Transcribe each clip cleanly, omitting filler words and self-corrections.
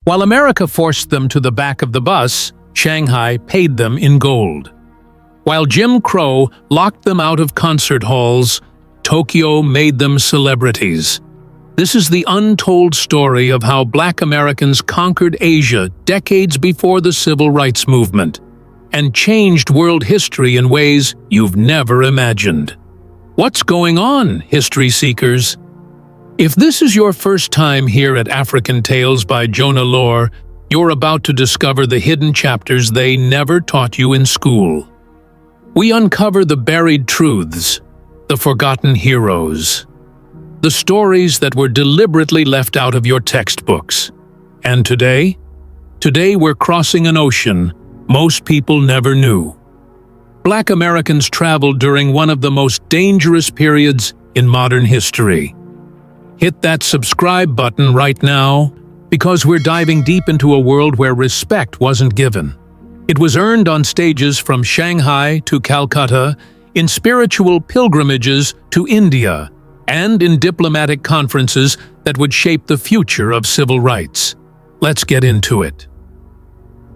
While America forced them to the back of the bus, Shanghai paid them in gold. While Jim Crow locked them out of concert halls, Tokyo made them celebrities. This is the untold story of how Black Americans conquered Asia decades before the Civil Rights Movement and changed world history in ways you've never imagined. What's going on, history seekers? If this is your first time here at African Tales by JONA-LORE, you're about to discover the hidden chapters they never taught you in school. We uncover the buried truths, the forgotten heroes, the stories that were deliberately left out of your textbooks. And today we're crossing an ocean most people never knew. Black Americans traveled during one of the most dangerous periods in modern history. Hit that subscribe button right now, because we're diving deep into a world where respect wasn't given. It was earned on stages from Shanghai to Calcutta, in spiritual pilgrimages to India, and in diplomatic conferences that would shape the future of civil rights. Let's get into it.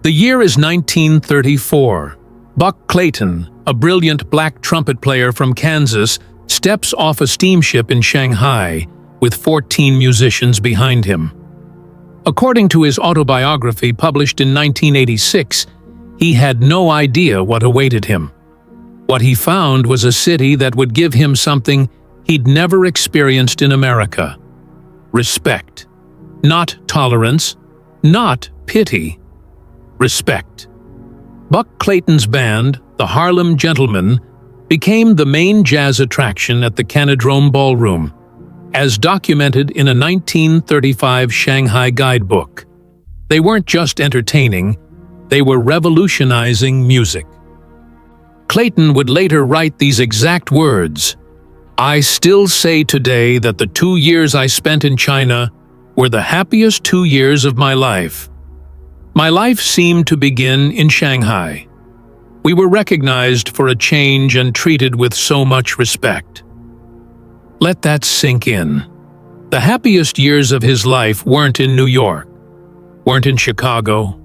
The year is 1934. Buck Clayton, a brilliant black trumpet player from Kansas, steps off a steamship in Shanghai with 14 musicians behind him. According to his autobiography published in 1986, he had no idea what awaited him. What he found was a city that would give him something he'd never experienced in America: respect. Not tolerance, not pity. Respect. Buck Clayton's band, the Harlem Gentlemen, became the main jazz attraction at the Canadrome Ballroom, as documented in a 1935 Shanghai guidebook. They weren't just entertaining, they were revolutionizing music. Clayton would later write these exact words: "I still say today that the 2 years I spent in China were the happiest 2 years of my life. My life seemed to begin in Shanghai. We were recognized for a change and treated with so much respect." Let that sink in. The happiest years of his life weren't in New York, weren't in Chicago,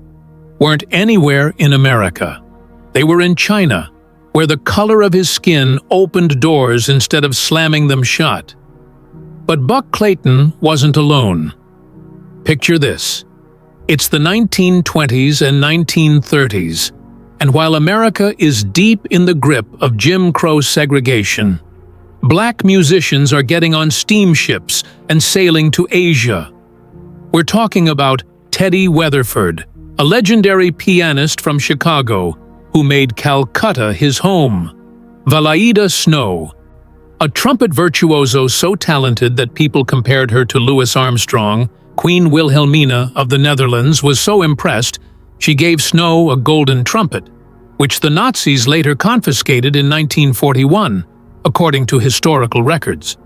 weren't anywhere in America. They were in China, where the color of his skin opened doors instead of slamming them shut. But Buck Clayton wasn't alone. Picture this. It's the 1920s and 1930s, and while America is deep in the grip of Jim Crow segregation, black musicians are getting on steamships and sailing to Asia. We're talking about Teddy Weatherford, a legendary pianist from Chicago who made Calcutta his home; Valaida Snow, a trumpet virtuoso so talented that people compared her to Louis Armstrong. Queen Wilhelmina of the Netherlands was so impressed, she gave Snow a golden trumpet, which the Nazis later confiscated in 1941, according to historical records.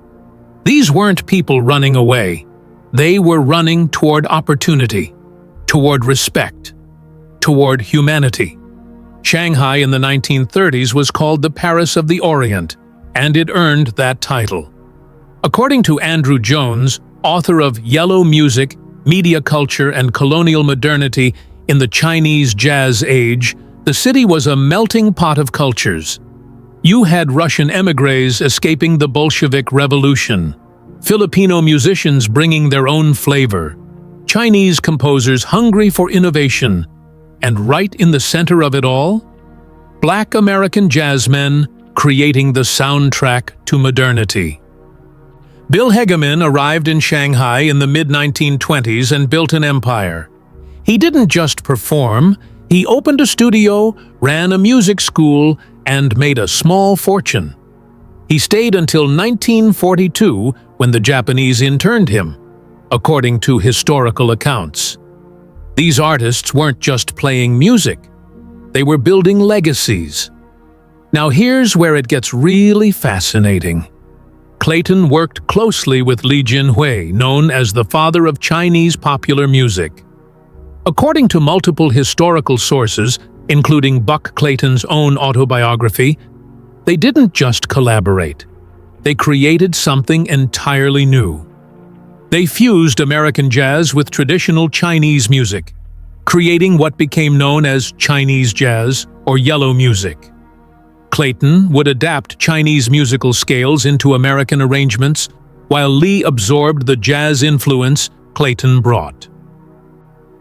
These weren't people running away. They were running toward opportunity, toward respect, toward humanity. Shanghai in the 1930s was called the Paris of the Orient, and it earned that title. According to Andrew Jones, author of Yellow Music, Media Culture and Colonial Modernity in the Chinese Jazz Age, the city was a melting pot of cultures. You had Russian émigrés escaping the Bolshevik Revolution, Filipino musicians bringing their own flavor, Chinese composers hungry for innovation, and right in the center of it all, Black American jazzmen creating the soundtrack to modernity. Bill Hegeman arrived in Shanghai in the mid-1920s and built an empire. He didn't just perform, he opened a studio, ran a music school, and made a small fortune. He stayed until 1942 when the Japanese interned him, according to historical accounts. These artists weren't just playing music, they were building legacies. Now here's where it gets really fascinating. Clayton worked closely with Li Jinhui, known as the father of Chinese popular music. According to multiple historical sources, including Buck Clayton's own autobiography, they didn't just collaborate. They created something entirely new. They fused American jazz with traditional Chinese music, creating what became known as Chinese jazz or yellow music. Clayton would adapt Chinese musical scales into American arrangements, while Lee absorbed the jazz influence Clayton brought.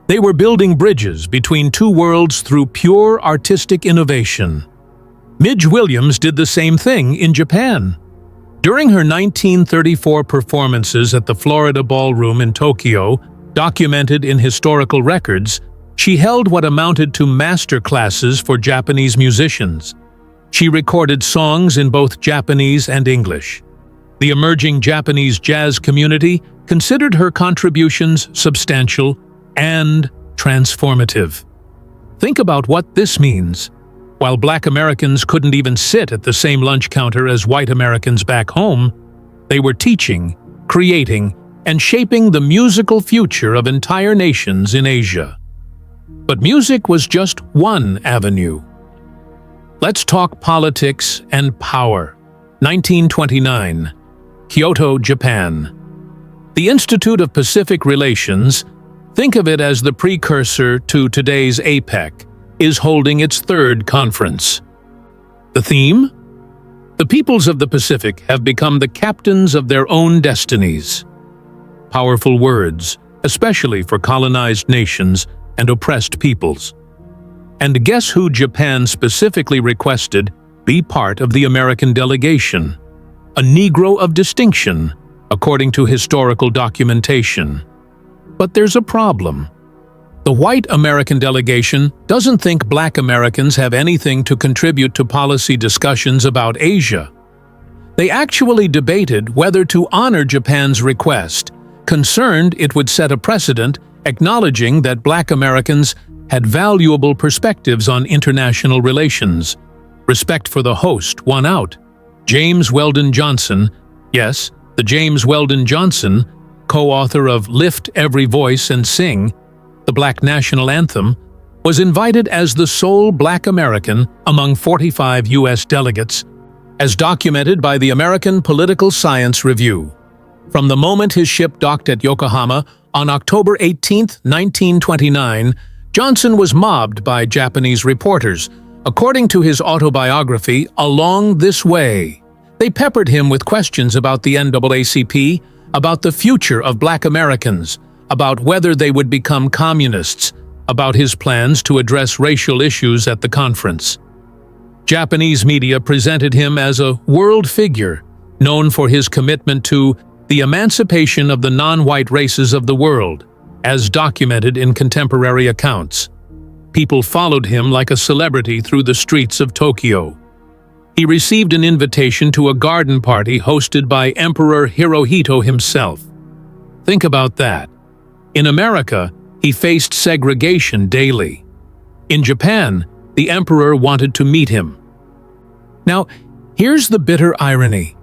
They were building bridges between two worlds through pure artistic innovation. Midge Williams did the same thing in Japan. During her 1934 performances at the Florida Ballroom in Tokyo, documented in historical records, she held what amounted to master classes for Japanese musicians. She recorded songs in both Japanese and English. The emerging Japanese jazz community considered her contributions substantial and transformative. Think about what this means. While Black Americans couldn't even sit at the same lunch counter as white Americans back home, they were teaching, creating, and shaping the musical future of entire nations in Asia. But music was just one avenue. Let's talk politics and power. 1929. Kyoto, Japan. The Institute of Pacific Relations, think of it as the precursor to today's APEC, is holding its third conference. The theme? The peoples of the Pacific have become the captains of their own destinies. Powerful words, especially for colonized nations and oppressed peoples. And guess who Japan specifically requested be part of the American delegation? A Negro of distinction, according to historical documentation. But there's a problem. The white American delegation doesn't think Black Americans have anything to contribute to policy discussions about Asia. They actually debated whether to honor Japan's request, concerned it would set a precedent acknowledging that Black Americans had valuable perspectives on international relations. Respect for the host won out. James Weldon Johnson, yes, the James Weldon Johnson, co-author of Lift Every Voice and Sing, the Black National Anthem, was invited as the sole Black American among 45 U.S. delegates, as documented by the American Political Science Review. From the moment his ship docked at Yokohama on October 18, 1929, Johnson was mobbed by Japanese reporters. According to his autobiography, Along This Way, they peppered him with questions about the NAACP, about the future of Black Americans, about whether they would become communists, about his plans to address racial issues at the conference. Japanese media presented him as a world figure, known for his commitment to the emancipation of the non-white races of the world, as documented in contemporary accounts. People followed him like a celebrity through the streets of Tokyo. He received an invitation to a garden party hosted by Emperor Hirohito himself. Think about that. In America, he faced segregation daily. In Japan, the emperor wanted to meet him. Now, here's the bitter irony.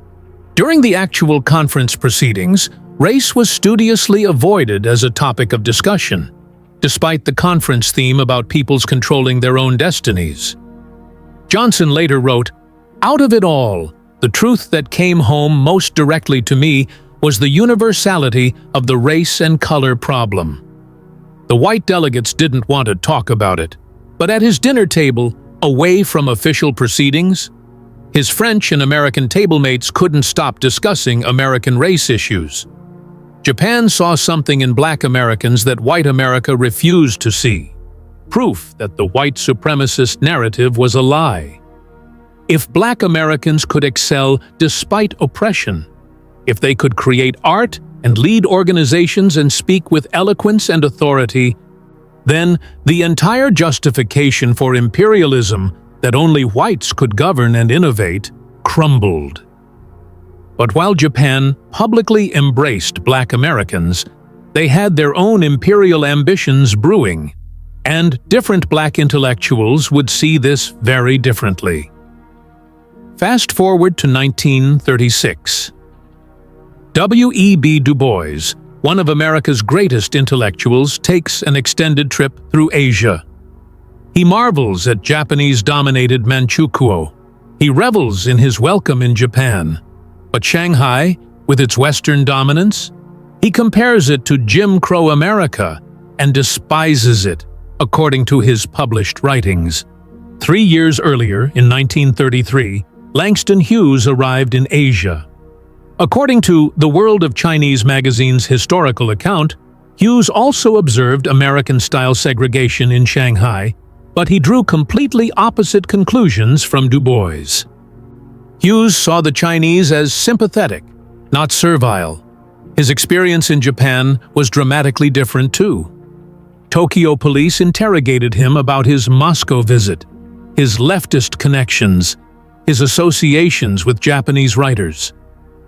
During the actual conference proceedings, race was studiously avoided as a topic of discussion, despite the conference theme about peoples controlling their own destinies. Johnson later wrote, "Out of it all, the truth that came home most directly to me was the universality of the race and color problem." The white delegates didn't want to talk about it, but at his dinner table, away from official proceedings, his French and American tablemates couldn't stop discussing American race issues. Japan saw something in Black Americans that white America refused to see. Proof that the white supremacist narrative was a lie. If Black Americans could excel despite oppression, if they could create art and lead organizations and speak with eloquence and authority, then the entire justification for imperialism that only whites could govern and innovate crumbled. But while Japan publicly embraced Black Americans, they had their own imperial ambitions brewing, and different Black intellectuals would see this very differently. Fast forward to 1936. W.E.B. Du Bois, one of America's greatest intellectuals, takes an extended trip through Asia. He marvels at Japanese-dominated Manchukuo. He revels in his welcome in Japan. But Shanghai, with its Western dominance, He compares it to Jim Crow America and despises it, according to his published writings. 3 years earlier, in 1933, Langston Hughes arrived in Asia. According to The World of Chinese magazine's historical account, Hughes also observed American-style segregation in Shanghai, but he drew completely opposite conclusions from Du Bois. Hughes saw the Chinese as sympathetic, not servile. His experience in Japan was dramatically different too. Tokyo police interrogated him about his Moscow visit, his leftist connections, his associations with Japanese writers.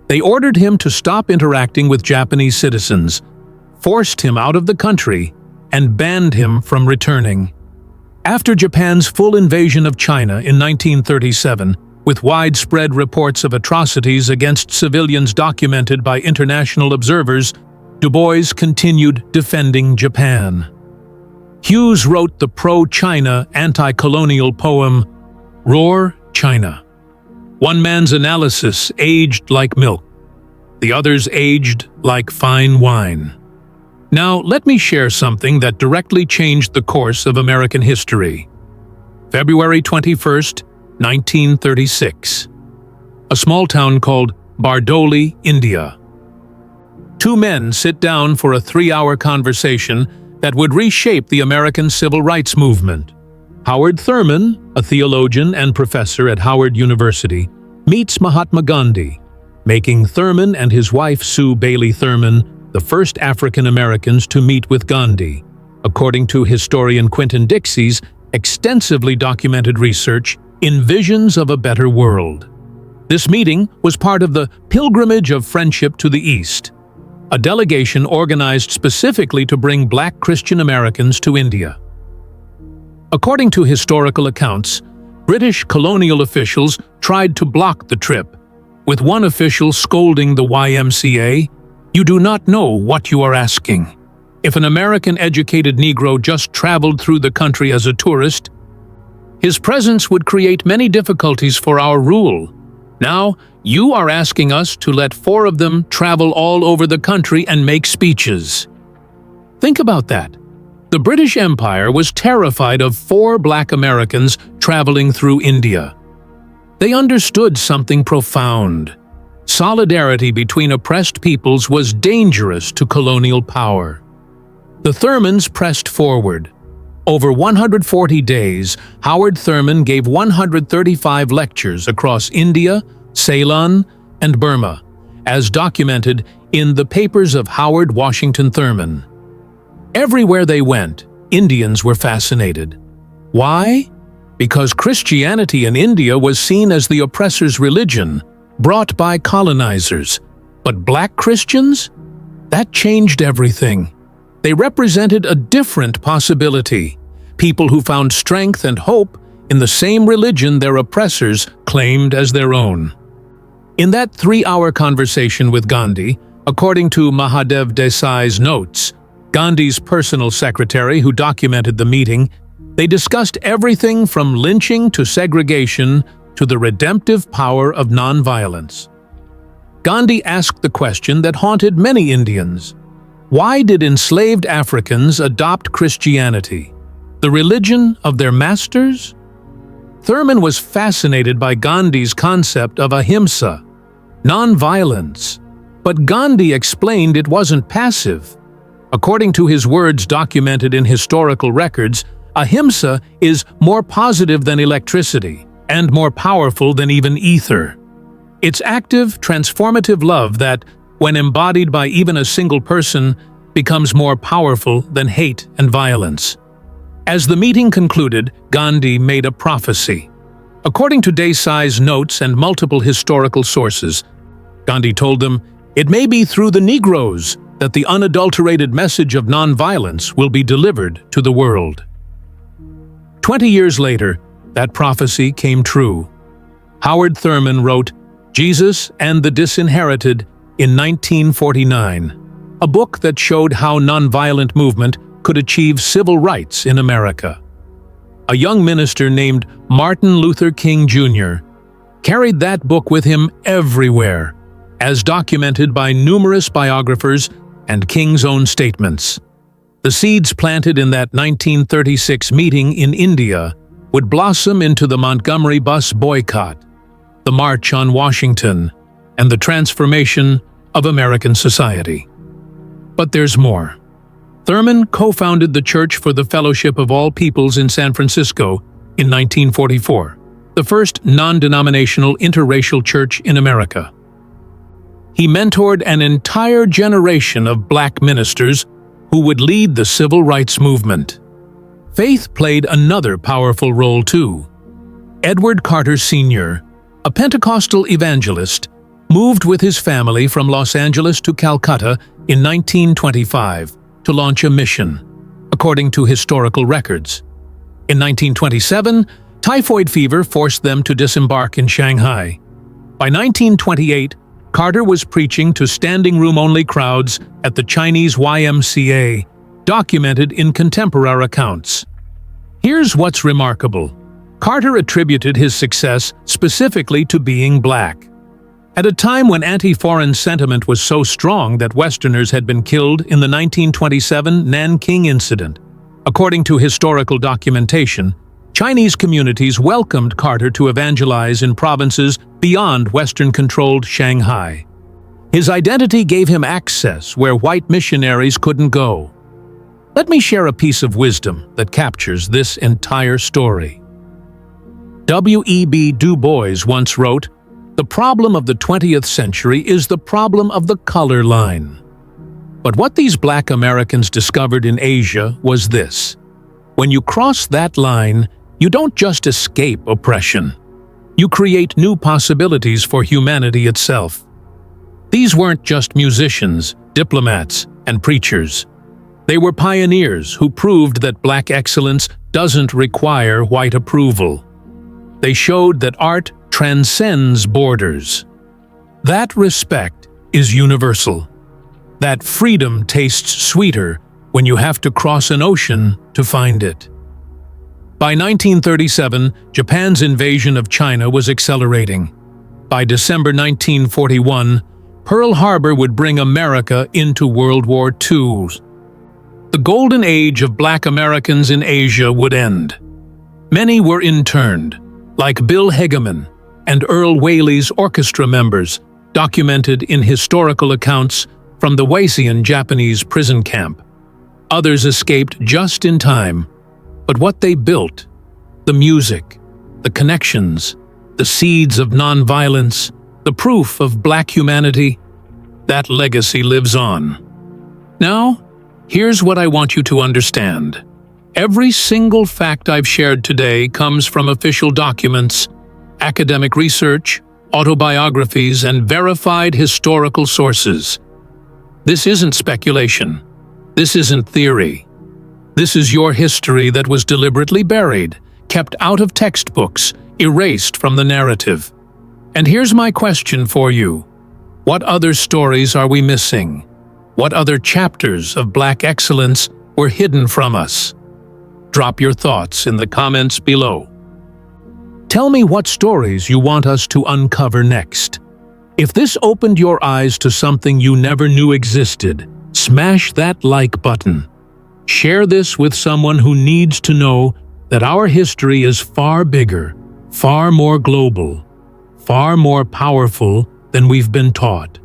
They ordered him to stop interacting with Japanese citizens, forced him out of the country, and banned him from returning. After Japan's full invasion of China in 1937, with widespread reports of atrocities against civilians documented by international observers, Du Bois continued defending Japan. Hughes wrote the pro-China anti-colonial poem, Roar, China. One man's analysis aged like milk, the other's aged like fine wine. Now, let me share something that directly changed the course of American history. February 21st, 1936. A small town called Bardoli, India. Two men sit down for a 3-hour conversation that would reshape the American civil rights movement. Howard Thurman, a theologian and professor at Howard University, meets Mahatma Gandhi, making Thurman and his wife Sue Bailey Thurman the first African Americans to meet with Gandhi, according to historian Quentin Dixie's extensively documented research in Visions of a Better World. This meeting was part of the Pilgrimage of Friendship to the East, a delegation organized specifically to bring Black Christian Americans to India. According to historical accounts, British colonial officials tried to block the trip, with one official scolding the YMCA, "You do not know what you are asking. If an American-educated Negro just traveled through the country as a tourist, his presence would create many difficulties for our rule. Now, you are asking us to let 4 of them travel all over the country and make speeches." Think about that. The British Empire was terrified of 4 Black Americans traveling through India. They understood something profound. Solidarity between oppressed peoples was dangerous to colonial power. The Thurmans pressed forward. Over 140 days, Howard Thurman gave 135 lectures across India, Ceylon, and Burma, as documented in the Papers of Howard Washington Thurman. Everywhere they went, Indians were fascinated. Why? Because Christianity in India was seen as the oppressor's religion, brought by colonizers. But Black Christians? That changed everything. They represented a different possibility, people who found strength and hope in the same religion their oppressors claimed as their own. In that 3-hour conversation with Gandhi, according to Mahadev Desai's notes, Gandhi's personal secretary who documented the meeting, they discussed everything from lynching to segregation to the redemptive power of nonviolence. Gandhi asked the question that haunted many Indians. Why did enslaved Africans adopt Christianity, the religion of their masters? Thurman was fascinated by Gandhi's concept of ahimsa, nonviolence, but Gandhi explained it wasn't passive. According to his words documented in historical records, ahimsa is more positive than electricity and more powerful than even ether. It's active, transformative love that, when embodied by even a single person, becomes more powerful than hate and violence. As the meeting concluded, Gandhi made a prophecy. According to Desai's notes and multiple historical sources, Gandhi told them, "It may be through the Negroes that the unadulterated message of nonviolence will be delivered to the world." 20 years later, that prophecy came true. Howard Thurman wrote Jesus and the Disinherited in 1949, a book that showed how nonviolent movement could achieve civil rights in America. A young minister named Martin Luther King Jr. carried that book with him everywhere. As documented by numerous biographers, and King's own statements. The seeds planted in that 1936 meeting in India would blossom into the Montgomery bus boycott, the March on Washington, and the transformation of American society. But there's more. Thurman co-founded the Church for the Fellowship of All Peoples in San Francisco in 1944, the first non-denominational interracial church in America. He mentored an entire generation of black ministers who would lead the civil rights movement. Faith played another powerful role too. Edward Carter Sr., a Pentecostal evangelist, moved with his family from Los Angeles to Calcutta in 1925 to launch a mission, according to historical records. In 1927, typhoid fever forced them to disembark in Shanghai. By 1928, Carter was preaching to standing-room-only crowds at the Chinese YMCA, documented in contemporary accounts. Here's what's remarkable. Carter attributed his success specifically to being black. At a time when anti-foreign sentiment was so strong that Westerners had been killed in the 1927 Nanking incident. According to historical documentation, Chinese communities welcomed Carter to evangelize in provinces beyond Western-controlled Shanghai. His identity gave him access where white missionaries couldn't go. Let me share a piece of wisdom that captures this entire story. W.E.B. Du Bois once wrote, "The problem of the 20th century is the problem of the color line." But what these black Americans discovered in Asia was this: when you cross that line, you don't just escape oppression. You create new possibilities for humanity itself. These weren't just musicians, diplomats, and preachers. They were pioneers who proved that black excellence doesn't require white approval. They showed that art transcends borders. That respect is universal. That freedom tastes sweeter when you have to cross an ocean to find it. By 1937, Japan's invasion of China was accelerating. By December 1941, Pearl Harbor would bring America into World War II. The golden age of black Americans in Asia would end. Many were interned, like Bill Hegeman and Earl Whaley's orchestra members, documented in historical accounts from the Waisian Japanese prison camp. Others escaped just in time, but what they built, the music, the connections, the seeds of nonviolence, the proof of black humanity, that legacy lives on. Now, here's what I want you to understand. Every single fact I've shared today comes from official documents, academic research, autobiographies, and verified historical sources. This isn't speculation. This isn't theory. This is your history that was deliberately buried, kept out of textbooks, erased from the narrative. And here's my question for you. What other stories are we missing? What other chapters of black excellence were hidden from us? Drop your thoughts in the comments below. Tell me what stories you want us to uncover next. If this opened your eyes to something you never knew existed, smash that like button. Share this with someone who needs to know that our history is far bigger, far more global, far more powerful than we've been taught.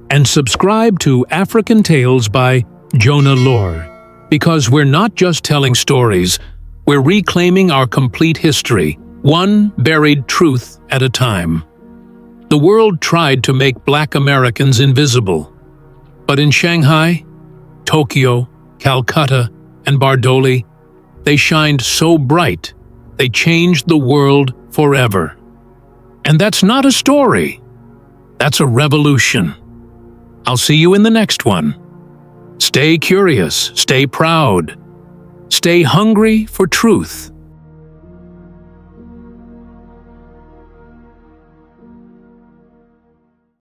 And subscribe to African Tales by JONA-LORE, because we're not just telling stories, we're reclaiming our complete history, one buried truth at a time. The world tried to make black Americans invisible, but in Shanghai, Tokyo, Calcutta, and Bardoli, they shined so bright, they changed the world forever. And that's not a story. That's a revolution. I'll see you in the next one. Stay curious, stay proud, stay hungry for truth.